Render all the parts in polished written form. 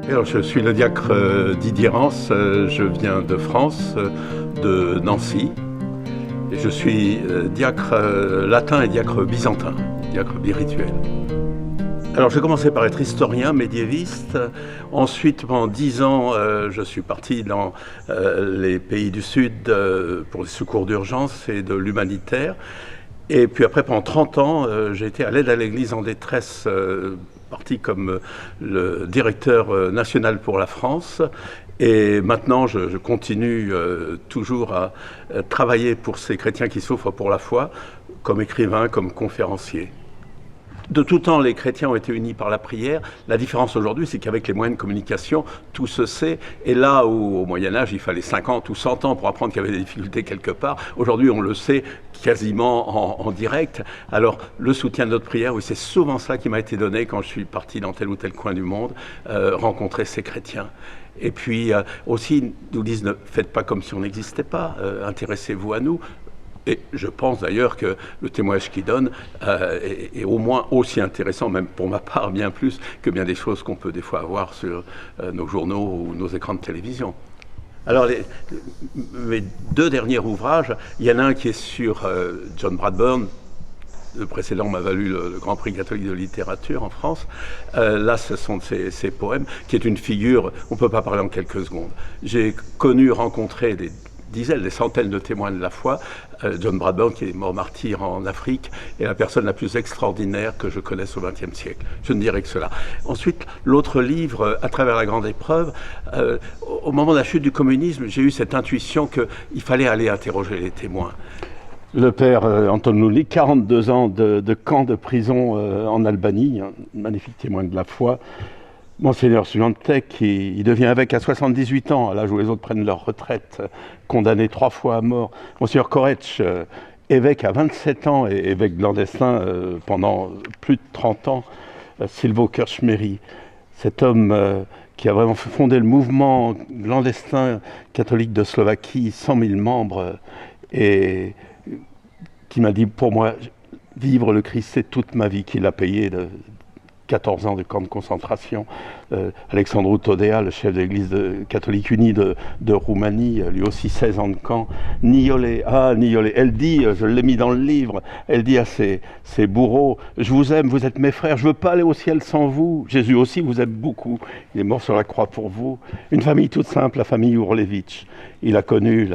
Alors, je suis le diacre Didier Rance, je viens de France, de Nancy, et je suis diacre latin et diacre byzantin, diacre birituel. Alors j'ai commencé par être historien médiéviste, ensuite pendant 10 ans je suis parti dans les pays du Sud pour les secours d'urgence et de l'humanitaire, et puis après pendant 30 ans j'ai été à l'aide à l'Église en détresse, parti comme le directeur national pour la France. Et maintenant, je continue toujours à travailler pour ces chrétiens qui souffrent pour la foi, comme écrivain, comme conférencier. De tout temps, les chrétiens ont été unis par la prière. La différence aujourd'hui, c'est qu'avec les moyens de communication, tout se sait. Et là où, au Moyen-Âge, il fallait 50 ou 100 ans pour apprendre qu'il y avait des difficultés quelque part, aujourd'hui, on le sait quasiment en direct. Alors, le soutien de notre prière, oui, c'est souvent ça qui m'a été donné quand je suis parti dans tel ou tel coin du monde, rencontrer ces chrétiens. Et puis, aussi, ils nous disent, ne faites pas comme si on n'existait pas, intéressez-vous à nous. Et je pense d'ailleurs que le témoignage qu'il donne est au moins aussi intéressant, même pour ma part bien plus, que bien des choses qu'on peut des fois avoir sur nos journaux ou nos écrans de télévision. Alors mes 2 derniers ouvrages, il y en a un qui est sur John Bradburn. Le précédent m'a valu le Grand Prix catholique de littérature en France. Là, ce sont ses poèmes, qui est une figure, on ne peut pas parler en quelques secondes. J'ai rencontré des dizaines, des centaines de témoins de la foi. John Bradburn, qui est mort martyr en Afrique, est la personne la plus extraordinaire que je connaisse au XXe siècle. Je ne dirais que cela. Ensuite, l'autre livre, À travers la grande épreuve, au moment de la chute du communisme, j'ai eu cette intuition qu'il fallait aller interroger les témoins. Le père Anton Lulic, 42 ans de camp de prison en Albanie, un magnifique témoin de la foi. Monseigneur Sulantek, il devient évêque à 78 ans, à l'âge où les autres prennent leur retraite, condamné 3 fois à mort. Monseigneur Koretsch, évêque à 27 ans et évêque clandestin pendant plus de 30 ans. Silvo Kirchmeri, cet homme qui a vraiment fondé le mouvement clandestin catholique de Slovaquie, 100 000 membres, et qui m'a dit, pour moi, vivre le Christ, c'est toute ma vie, qu'il a payé de 14 ans de camp de concentration. Alexandru Todea, le chef de l'église catholique unie de Roumanie, lui aussi 16 ans de camp. Niole, elle dit, je l'ai mis dans le livre, elle dit à ses bourreaux, je vous aime, vous êtes mes frères, je ne veux pas aller au ciel sans vous. Jésus aussi vous aime beaucoup, il est mort sur la croix pour vous. Une famille toute simple, la famille Urlevitch. Il a connu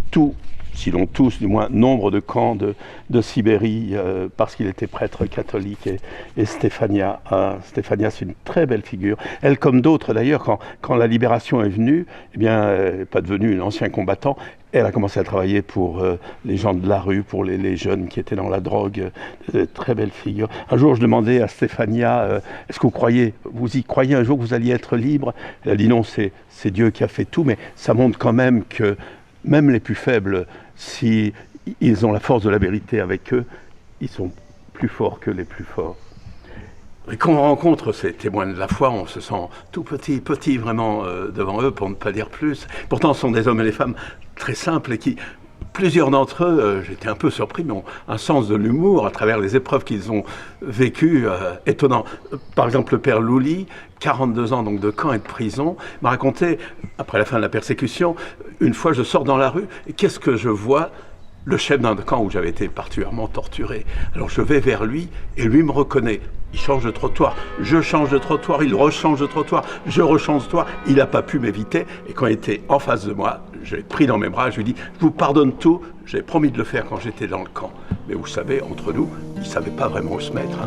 tout, sinon tous, du moins nombre de camps de Sibérie, parce qu'il était prêtre catholique. Et Stéphania, c'est une très belle figure. Elle, comme d'autres d'ailleurs, quand la libération est venue, eh bien, elle n'est pas devenue un ancien combattant. Elle a commencé à travailler pour les gens de la rue, pour les jeunes qui étaient dans la drogue. Très belle figure. Un jour, je demandais à Stéphania, est-ce que vous y croyez un jour que vous alliez être libre? Elle a dit non, c'est Dieu qui a fait tout, mais ça montre quand même que même les plus faibles, si ils ont la force de la vérité avec eux, ils sont plus forts que les plus forts. Et quand on rencontre ces témoins de la foi, on se sent tout petit vraiment devant eux, pour ne pas dire plus. Pourtant, ce sont des hommes et des femmes très simples et qui, plusieurs d'entre eux, j'étais un peu surpris, mais ont un sens de l'humour à travers les épreuves qu'ils ont vécues, étonnant. Par exemple, le père Louli, 42 ans donc de camp et de prison, m'a raconté, après la fin de la persécution, une fois je sors dans la rue, et qu'est-ce que je vois? Le chef d'un camp où j'avais été particulièrement torturé. Alors je vais vers lui, et lui me reconnaît. Il change de trottoir, je change de trottoir, il rechange de trottoir, je rechange de trottoir. Il n'a pas pu m'éviter, et quand il était en face de moi, je l'ai pris dans mes bras, je lui ai dit « Je vous pardonne tout, j'ai promis de le faire quand j'étais dans le camp. » Mais vous savez, entre nous, il ne savait pas vraiment où se mettre.